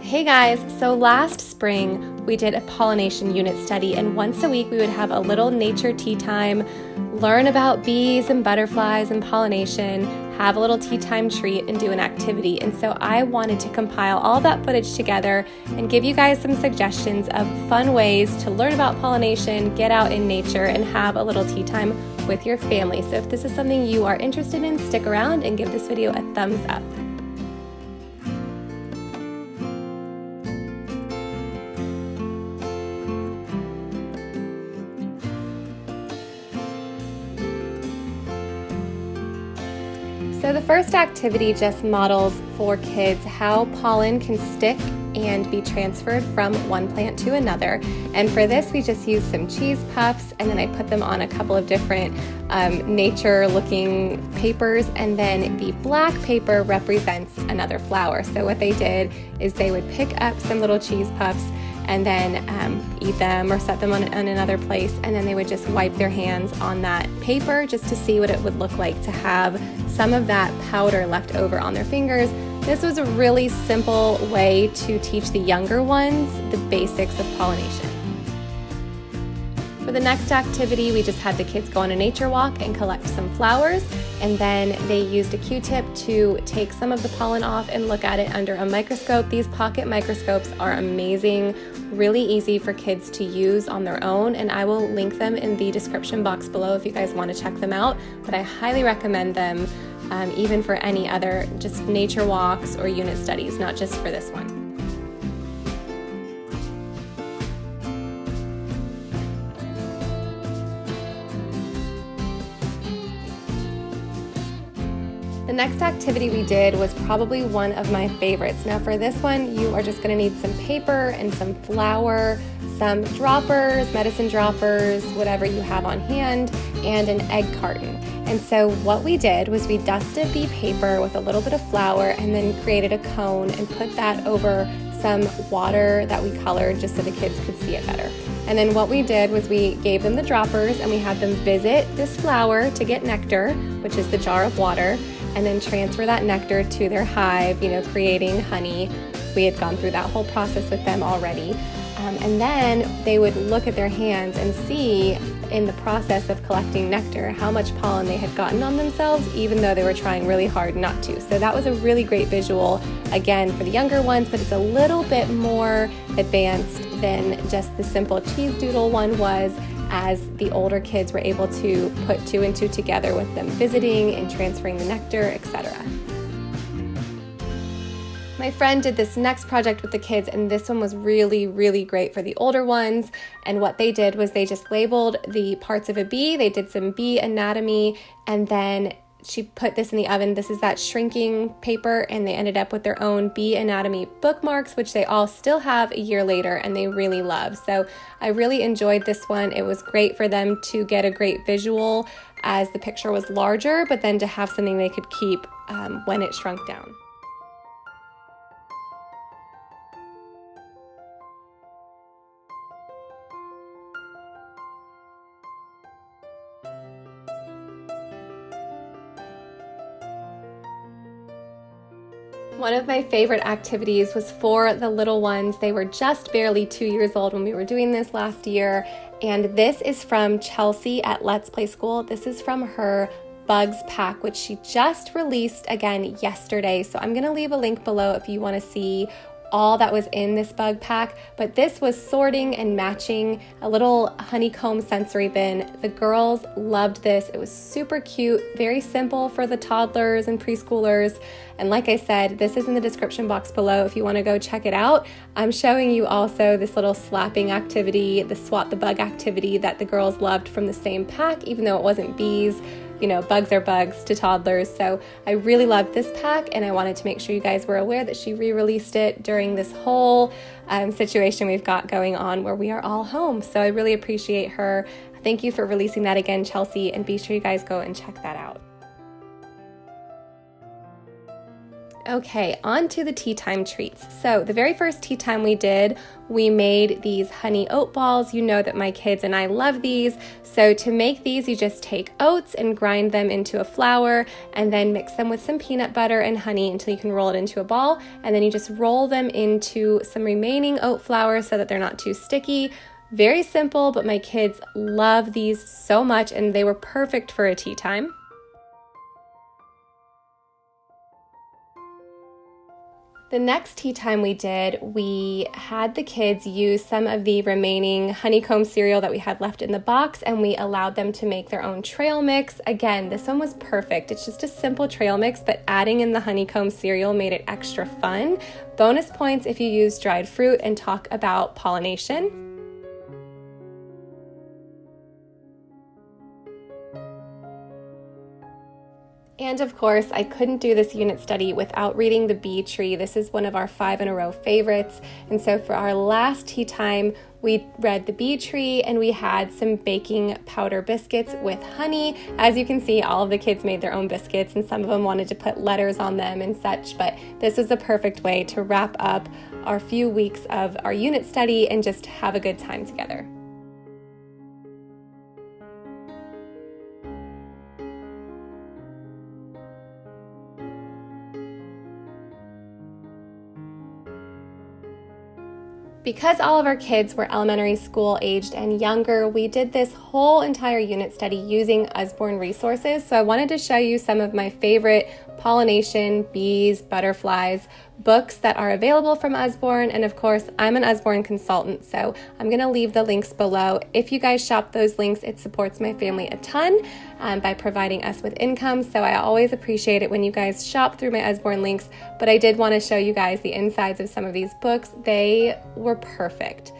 Hey guys, so last spring we did a pollination unit study, and once a week we would have a little nature tea time, learn about bees and butterflies and pollination, have a little tea time treat, and do an activity. And so I wanted to compile all that footage together and give you guys some suggestions of fun ways to learn about pollination, get out in nature, and have a little tea time with your family. So if this is something you are interested in, stick around and give this video a thumbs up. So the first activity just models for kids how pollen can stick and be transferred from one plant to another. And for this, we just used some cheese puffs, and then I put them on a couple of different nature-looking papers, and then the black paper represents another flower. So what they did is they would pick up some little cheese puffs and then eat them or set them on another place, and then they would just wipe their hands on that paper just to see what it would look like to have some of that powder left over on their fingers. This was a really simple way to teach the younger ones the basics of pollination. For the next activity, we just had the kids go on a nature walk and collect some flowers, and then they used a Q-tip to take some of the pollen off and look at it under a microscope. These pocket microscopes are amazing, really easy for kids to use on their own, and I will link them in the description box below if you guys want to check them out, but I highly recommend them even for any other just nature walks or unit studies, not just for this one. The next activity we did was probably one of my favorites. Now for this one, you are just going to need some paper and some flour, some droppers, medicine droppers, whatever you have on hand, and an egg carton. And so what we did was we dusted the paper with a little bit of flour and then created a cone and put that over some water that we colored just so the kids could see it better. And then what we did was we gave them the droppers and we had them visit this flower to get nectar, which is the jar of water, and then transfer that nectar to their hive, creating honey. We had gone through that whole process with them already. And then they would look at their hands and see in the process of collecting nectar how much pollen they had gotten on themselves, even though they were trying really hard not to. So that was a really great visual, again, for the younger ones, but it's a little bit more advanced than just the simple cheese doodle one was, as the older kids were able to put two and two together with them visiting and transferring the nectar, etc. My friend did this next project with the kids, and this one was really, really great for the older ones. And what they did was they just labeled the parts of a bee. They did some bee anatomy, and then she put this in the oven. This is that shrinking paper, and they ended up with their own bee anatomy bookmarks, which they all still have a year later, and they really love. So I really enjoyed this one. It was great for them to get a great visual as the picture was larger, but then to have something they could keep when it shrunk down. One of my favorite activities was for the little ones. They were just barely 2 years old when we were doing this last year. And this is from Chelsea at Let's Play School. This is from her Bugs pack, which she just released again yesterday. So I'm gonna leave a link below if you wanna see all that was in this bug pack, but this was sorting and matching a little honeycomb sensory bin. The girls loved this. It was super cute, very simple for the toddlers and preschoolers. And like I said, this is in the description box below if you want to go check it out. I'm showing you also this little slapping activity, the swat the bug activity that the girls loved from the same pack, even though it wasn't bees. Bugs are bugs to toddlers. So I really loved this pack, and I wanted to make sure you guys were aware that she re-released it during this whole situation we've got going on where we are all home. So I really appreciate her. Thank you for releasing that again, Chelsea, and be sure you guys go and check that out. Okay, on to the tea time treats. So the very first tea time we did, we made these honey oat balls. You know that my kids and I love these. So to make these, you just take oats and grind them into a flour and then mix them with some peanut butter and honey until you can roll it into a ball. And then you just roll them into some remaining oat flour so that they're not too sticky. Very simple, but my kids love these so much and they were perfect for a tea time. The next tea time we did, we had the kids use some of the remaining honeycomb cereal that we had left in the box, and we allowed them to make their own trail mix. Again, this one was perfect. It's just a simple trail mix, but adding in the honeycomb cereal made it extra fun. Bonus points if you use dried fruit and talk about pollination. And of course, I couldn't do this unit study without reading The Bee Tree. This is one of our 5 in a row favorites. And so for our last tea time, we read The Bee Tree and we had some baking powder biscuits with honey. As you can see, all of the kids made their own biscuits and some of them wanted to put letters on them and such, but this was the perfect way to wrap up our few weeks of our unit study and just have a good time together. Because all of our kids were elementary school aged and younger, we did this whole entire unit study using Usborne resources. So I wanted to show you some of my favorite pollination, bees, butterflies, books that are available from Usborne. And of course, I'm an Usborne consultant, so I'm gonna leave the links below. If you guys shop those links, it supports my family a ton by providing us with income. So I always appreciate it when you guys shop through my Usborne links, but I did wanna show you guys the insides of some of these books. They were perfect.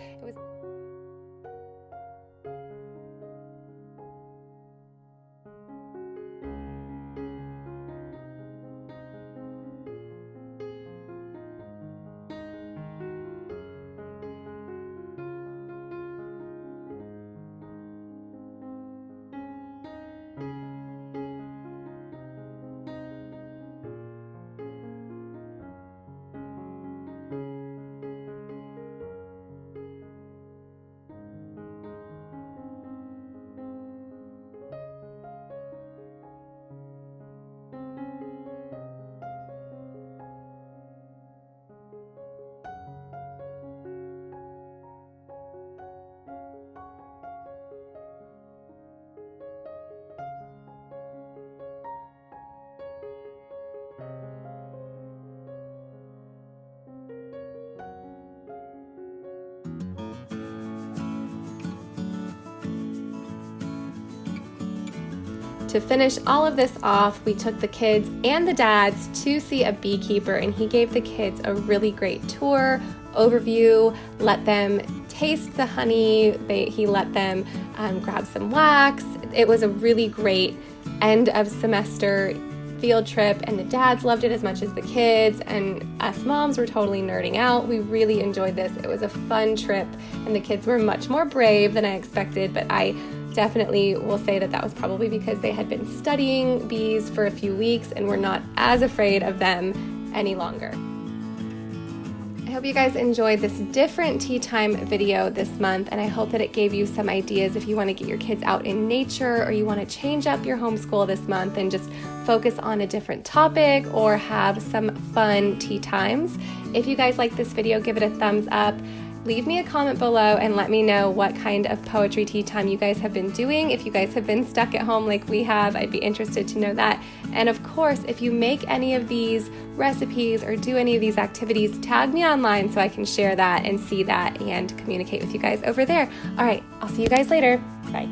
To finish all of this off, we took the kids and the dads to see a beekeeper, and he gave the kids a really great tour, overview, let them taste the honey. He let them grab some wax. It was a really great end of semester field trip, and the dads loved it as much as the kids, and us moms were totally nerding out. We really enjoyed this. It was a fun trip, and the kids were much more brave than I expected, but I definitely will say that that was probably because they had been studying bees for a few weeks and were not as afraid of them any longer. I hope you guys enjoyed this different tea time video this month, and I hope that it gave you some ideas if you want to get your kids out in nature or you want to change up your homeschool this month and just focus on a different topic or have some fun tea times. If you guys like this video, give it a thumbs up. Leave me a comment below and let me know what kind of poetry tea time you guys have been doing. If you guys have been stuck at home like we have, I'd be interested to know that. And of course, if you make any of these recipes or do any of these activities, tag me online so I can share that and see that and communicate with you guys over there. All right, I'll see you guys later. Bye.